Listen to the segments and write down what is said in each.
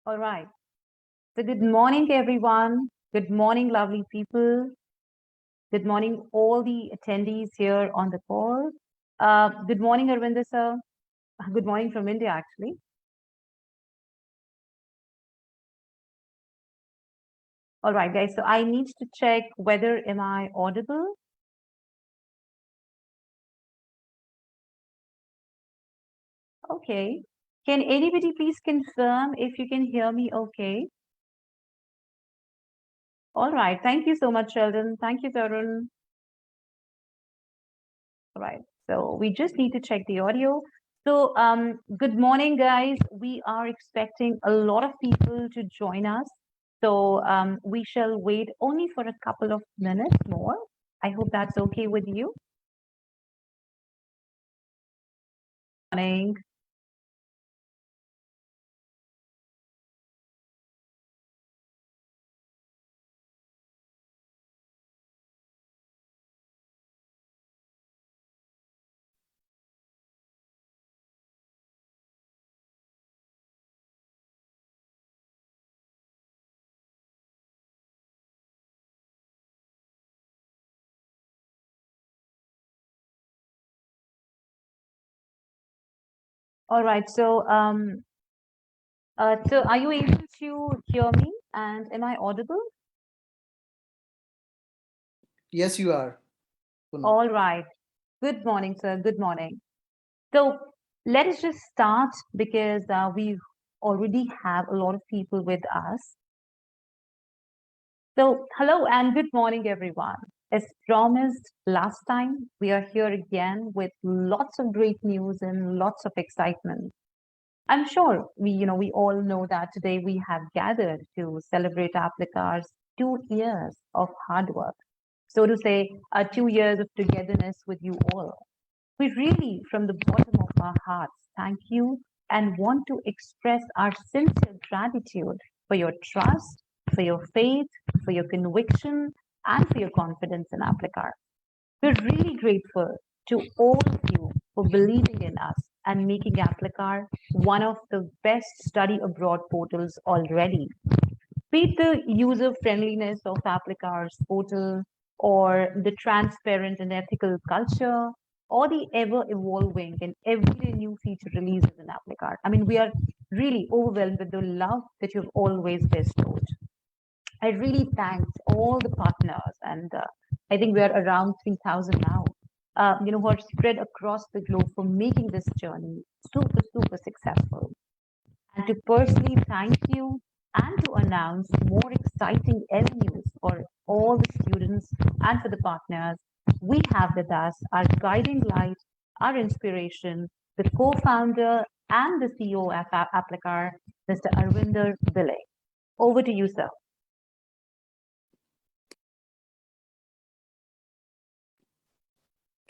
All right. So, good morning, everyone. Good morning, lovely people. Good morning, all the attendees here on the call. Good morning, Arvinder sir. Good morning from India, actually. All right, guys. So, I need to check whether am I audible. Okay. Can anybody please confirm if you can hear me okay? All right. Thank you so much, Sheldon. Thank you, Tarun. All right. So we just need to check the audio. So good morning, guys. We are expecting a lot of people to join us. So we shall wait only for a couple of minutes more. I hope that's okay with you. Morning. All right. So are you able to hear me? And am I audible? Yes, you are. Poonam. All right. Good morning, sir. Good morning. So let us just start because we already have a lot of people with us. So, hello and good morning, everyone. As promised last time, we are here again with lots of great news and lots of excitement. I'm sure we all know that today we have gathered to celebrate Aplicar's 2 years of hard work. So to say, 2 years of togetherness with you all. We really, from the bottom of our hearts, thank you and want to express our sincere gratitude for your trust, for your faith, for your conviction, and for your confidence in Aplicar. We're really grateful to all of you for believing in us and making Aplicar one of the best study abroad portals already. Be it the user friendliness of Aplicar's portal, or the transparent and ethical culture, or the ever evolving and everyday new feature releases in Aplicar. I mean, we are really overwhelmed with the love that you've always bestowed. I really thank all the partners, and I think we are around 3,000 now. Who are spread across the globe for making this journey super successful. And to personally thank you and to announce more exciting avenues for all the students and for the partners, we have with us our guiding light, our inspiration, the co-founder and the CEO of Aplicar, Mr. Arvinder Bille. Over to you, sir.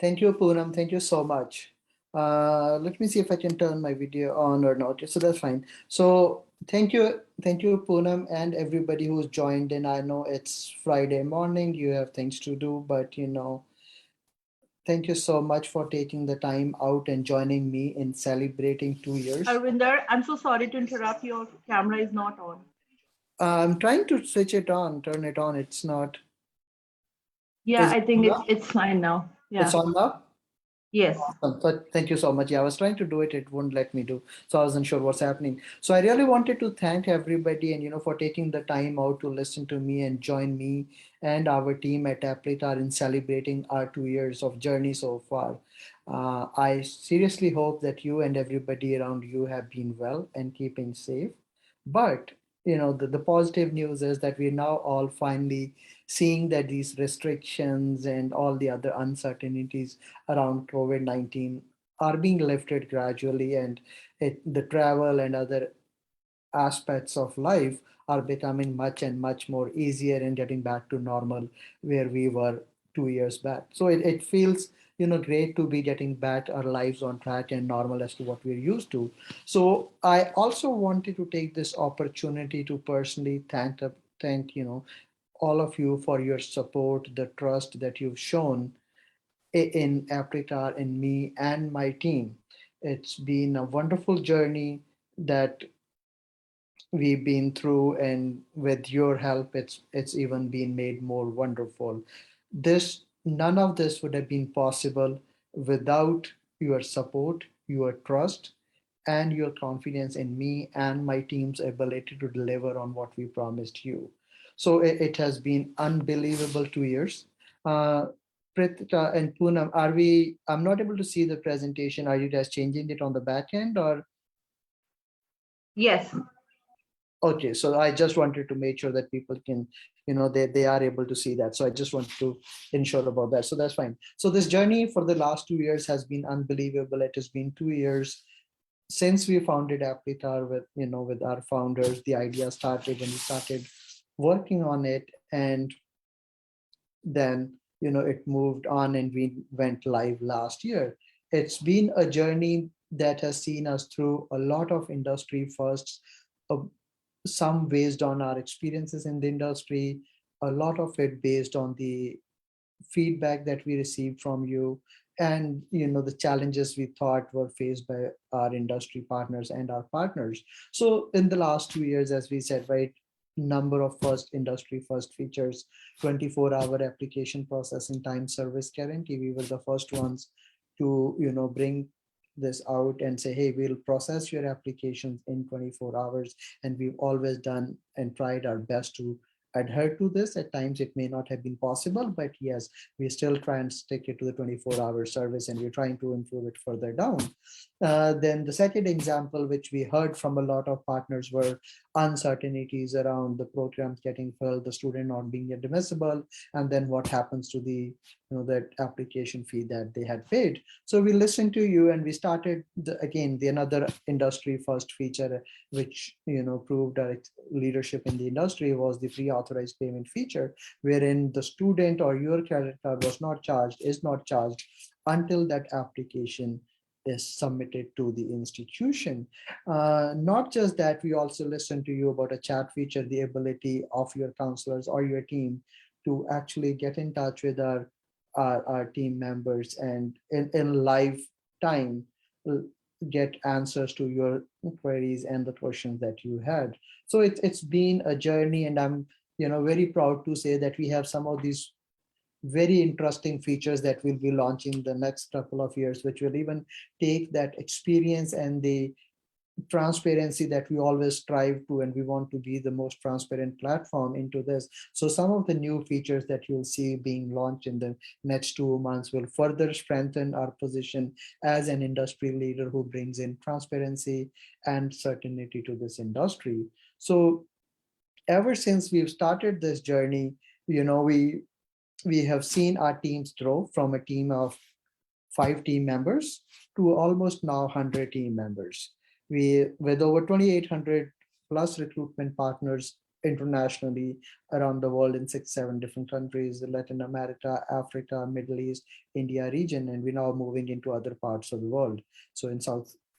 Thank you, Poonam. Thank you so much. Let me see if I can turn my video on or not. So that's fine. So thank you, Poonam, and everybody who's joined in. I know it's Friday morning, you have things to do, but thank you so much for taking the time out and joining me in celebrating 2 years. Arvinder, I'm so sorry to interrupt. Your camera is not on. I'm trying to switch it on, turn it on. It's not. Yeah, Is it I think on it's now? it's fine now. It's Yeah. on now? Yes. Awesome. Thank you so much. Yeah, I was trying to do it, it wouldn't let me do. So I wasn't sure what's happening. So I really wanted to thank everybody and for taking the time out to listen to me and join me and our team at Aplicar in celebrating our 2 years of journey so far. I seriously hope that you and everybody around you have been well and keeping safe. But the positive news is that we're now all finally seeing that these restrictions and all the other uncertainties around COVID-19 are being lifted gradually, and the travel and other aspects of life are becoming much and much more easier and getting back to normal where we were 2 years back. So it feels great to be getting back our lives on track and normal as to what we're used to. So I also wanted to take this opportunity to personally thank all of you for your support, the trust that you've shown in Apricar, in me and my team. It's been a wonderful journey that we've been through, and with your help, it's even been made more wonderful. This None of this would have been possible without your support, your trust, and your confidence in me and my team's ability to deliver on what we promised you. So it has been unbelievable 2 years. uh, Prithika and Poonam, I'm not able to see the presentation. Are you guys changing it on the back end, or? Yes. Okay, so I just wanted to make sure that people can, they are able to see that. So I just wanted to ensure about that. So that's fine. So this journey for the last 2 years has been unbelievable. It has been 2 years since we founded Aplicar with, with our founders. The idea started and we started working on it. And then, it moved on and we went live last year. It's been a journey that has seen us through a lot of industry firsts, uh, some based on our experiences in the industry, a lot of it based on the feedback that we received from you, and the challenges we thought were faced by our industry partners and our partners. So in the last 2 years, as we said, right, number of first industry first features, 24-hour application processing time service guarantee. We were the first ones to bring this out and say, hey, we'll process your applications in 24 hours. And we've always done and tried our best to adhere to this. At times it may not have been possible, but yes, we still try and stick it to the 24-hour service, and we're trying to improve it further down. Then the second example, which we heard from a lot of partners, were uncertainties around the programs getting filled, the student not being admissible, and then what happens to the that application fee that they had paid. So we listened to you, and we started again the another industry first feature, which proved our leadership in the industry, was the pre-authorized payment feature, wherein the student or your credit card is not charged until that application is submitted to the institution. Not just that, we also listen to you about a chat feature, the ability of your counselors or your team to actually get in touch with our team members, and in live time get answers to your queries and the questions that you had. So it's been a journey, and I'm very proud to say that we have some of these very interesting features that we'll be launching the next couple of years, which will even take that experience and the transparency that we always strive to, and we want to be the most transparent platform into this. So some of the new features that you'll see being launched in the next 2 months will further strengthen our position as an industry leader who brings in transparency and certainty to this industry. So ever since we've started this journey, we have seen our teams grow from a team of 5 team members to almost now 100 team members. With over 2,800 plus recruitment partners internationally around the world in 6, 7 different countries, Latin America, Africa, Middle East, India region, and we're now moving into other parts of the world. So in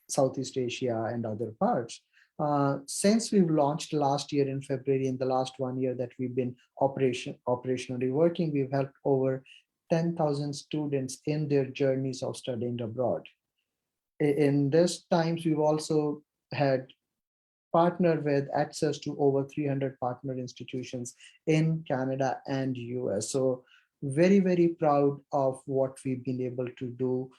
Southeast Asia and other parts. Since we've launched last year in February, in the last 1 year that we've been operationally working, we've helped over 10,000 students in their journeys of studying abroad. In this times, we've also had partnered with access to over 300 partner institutions in Canada and US. So very, very proud of what we've been able to do,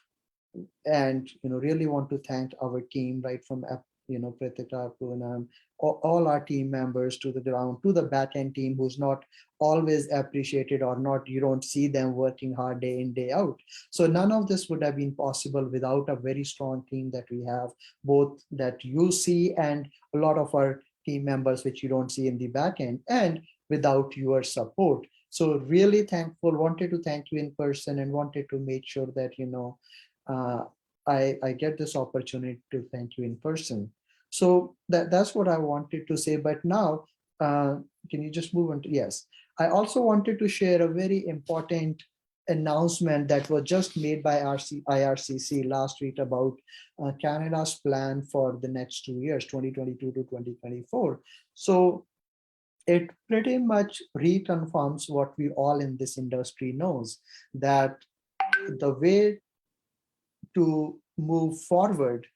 and really want to thank our team, right from Prithika, Poonam, all our team members to the ground, to the back end team who's not always appreciated, or not, you don't see them working hard day in day out. So none of this would have been possible without a very strong team that we have, both that you see and a lot of our team members which you don't see in the back end, and without your support. So really thankful, wanted to thank you in person, and wanted to make sure that uh, I get this opportunity to thank you in person. So that's what I wanted to say. But now, can you just move on to, yes. I also wanted to share a very important announcement that was just made by IRCC last week about Canada's plan for the next 2 years, 2022 to 2024. So it pretty much reconfirms what we all in this industry knows, that the way to move forward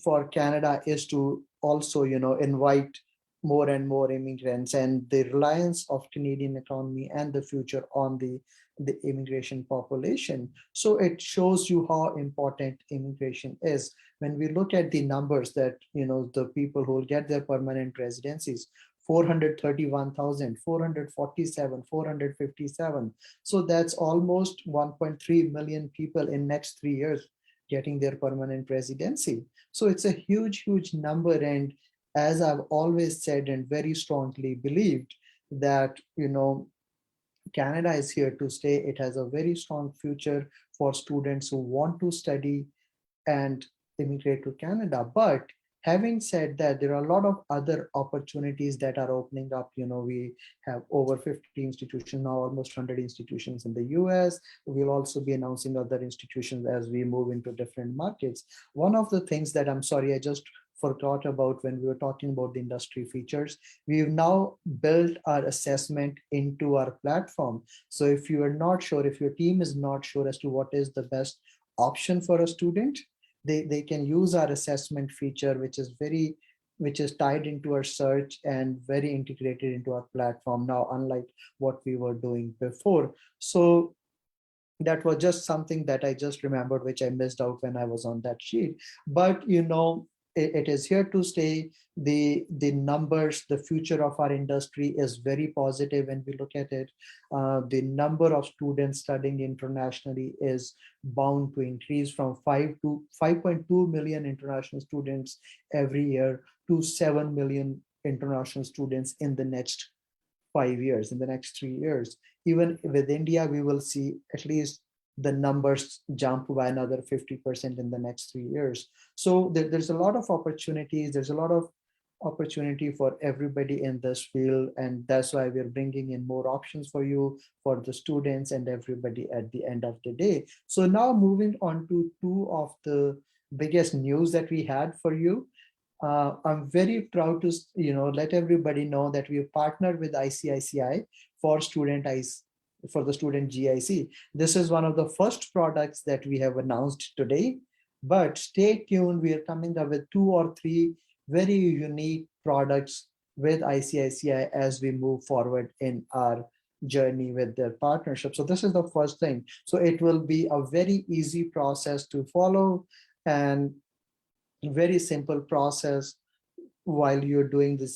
for Canada is to also, invite more and more immigrants, and the reliance of Canadian economy and the future on the immigration population. So it shows you how important immigration is. When we look at the numbers that, the people who will get their permanent residencies, 431,000, 447, 457. So that's almost 1.3 million people in next 3 years getting their permanent residency. So it's a huge, huge number. And as I've always said and very strongly believed that, Canada is here to stay. It has a very strong future for students who want to study and immigrate to Canada. But having said that, there are a lot of other opportunities that are opening up. We have over 50 institutions now, almost 100 institutions in the US. We'll also be announcing other institutions as we move into different markets. One of the things that I'm sorry, I just forgot about when we were talking about the industry features, we've now built our assessment into our platform. So if you are not sure, if your team is not sure as to what is the best option for a student, they can use our assessment feature, which is tied into our search and very integrated into our platform now, unlike what we were doing before. So that was just something that I just remembered, which I missed out when I was on that sheet. But it is here to stay. The numbers, the future of our industry is very positive when we look at it. The number of students studying internationally is bound to increase from 5.2 million international students every year to 7 million international students in the next 5 years, in the next 3 years. Even with India, we will see at least the numbers jump by another 50% in the next 3 years. So there's a lot of opportunities. There's a lot of opportunity for everybody in this field. And that's why we're bringing in more options for you, for the students and everybody at the end of the day. So now moving on to two of the biggest news that we had for you. I'm very proud to let everybody know that we have partnered with ICICI for for the student GIC. This is one of the first products that we have announced today. But stay tuned. We are coming up with 2 or 3 very unique products with ICICI as we move forward in our journey with their partnership. So this is the first thing. So it will be a very easy process to follow and very simple process while you're doing the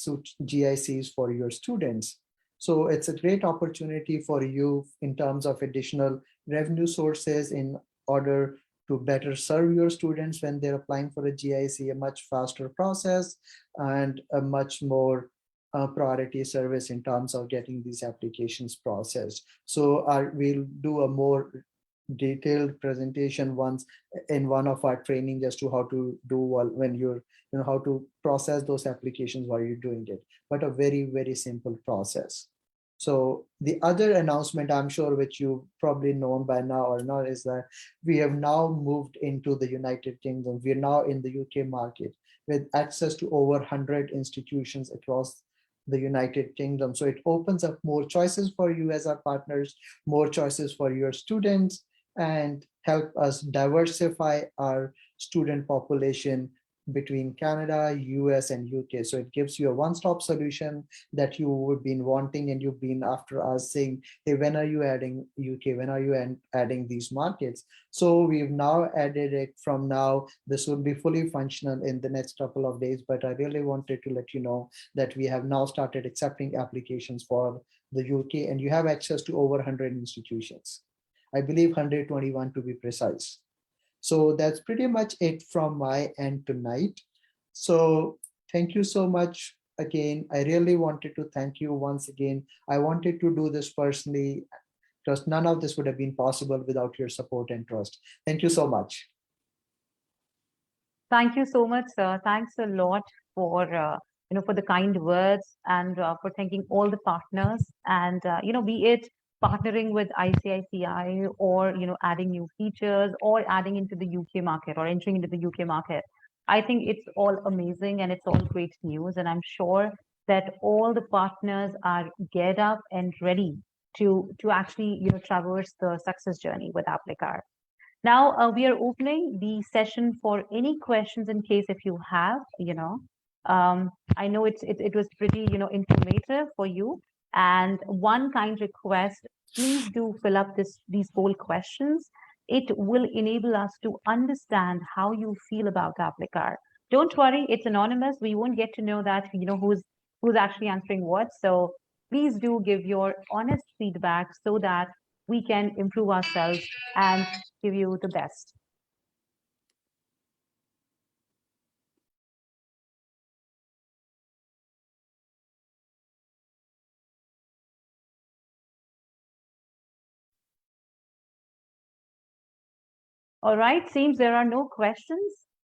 GICs for your students. So it's a great opportunity for you in terms of additional revenue sources in order to better serve your students when they're applying for a GIC, a much faster process and a much more priority service in terms of getting these applications processed. So we'll do a more detailed presentation once in one of our training as to how to do when you're how to process those applications while you're doing it, but a very, very simple process. So the other announcement, I'm sure which you've probably known by now or not, is that we have now moved into the United Kingdom. We're now in the UK market with access to over 100 institutions across the United Kingdom. So it opens up more choices for you as our partners, more choices for your students, and help us diversify our student population between Canada, US, and UK. So it gives you a one-stop solution that you've been wanting, and you've been after us saying, hey, when are you adding UK? When are you adding these markets? So we've now added it. From now, this will be fully functional in the next couple of days, but I really wanted to let you know that we have now started accepting applications for the UK, and you have access to over 100 institutions. I believe 121 to be precise. So that's pretty much it from my end tonight. So thank you so much again. I really wanted to thank you once again. I wanted to do this personally because none of this would have been possible without your support and trust. Thank you so much. Thank you so much, sir. Thanks a lot for for the kind words and for thanking all the partners and be it partnering with ICICI or adding new features or adding into the UK market or entering into the UK market. I think it's all amazing and it's all great news, and I'm sure that all the partners are geared up and ready to actually traverse the success journey with Aplicar. Now we are opening the session for any questions in case if you have. I know it was pretty, informative for you. And one kind request, please do fill up these poll questions. It will enable us to understand how you feel about Aplicar. Don't worry, it's anonymous. We won't get to know that, who's actually answering what. So please do give your honest feedback so that we can improve ourselves and give you the best. All right, seems there are no questions.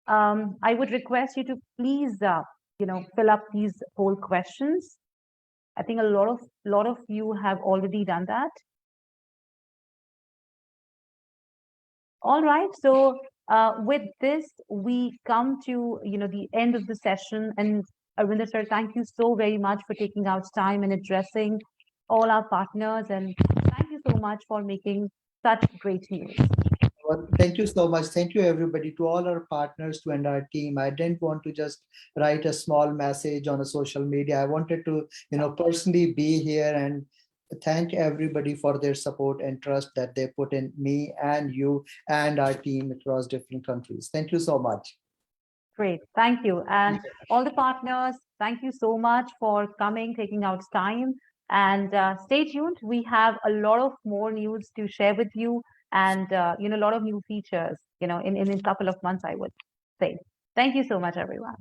I would request you to please, fill up these poll questions. I think a lot of you have already done that. All right, so with this, we come to the end of the session. And Arvinder sir, thank you so very much for taking out time and addressing all our partners, and thank you so much for making such great news. Well, thank you so much. Thank you, everybody, to all our partners, to and our team. I didn't want to just write a small message on a social media. I wanted to, personally be here and thank everybody for their support and trust that they put in me and you and our team across different countries. Thank you so much. Great, thank you. And all the partners, thank you so much for coming, taking out time. And stay tuned. We have a lot of more news to share with you, and a lot of new features, in a couple of months, I would say. Thank you so much, everyone.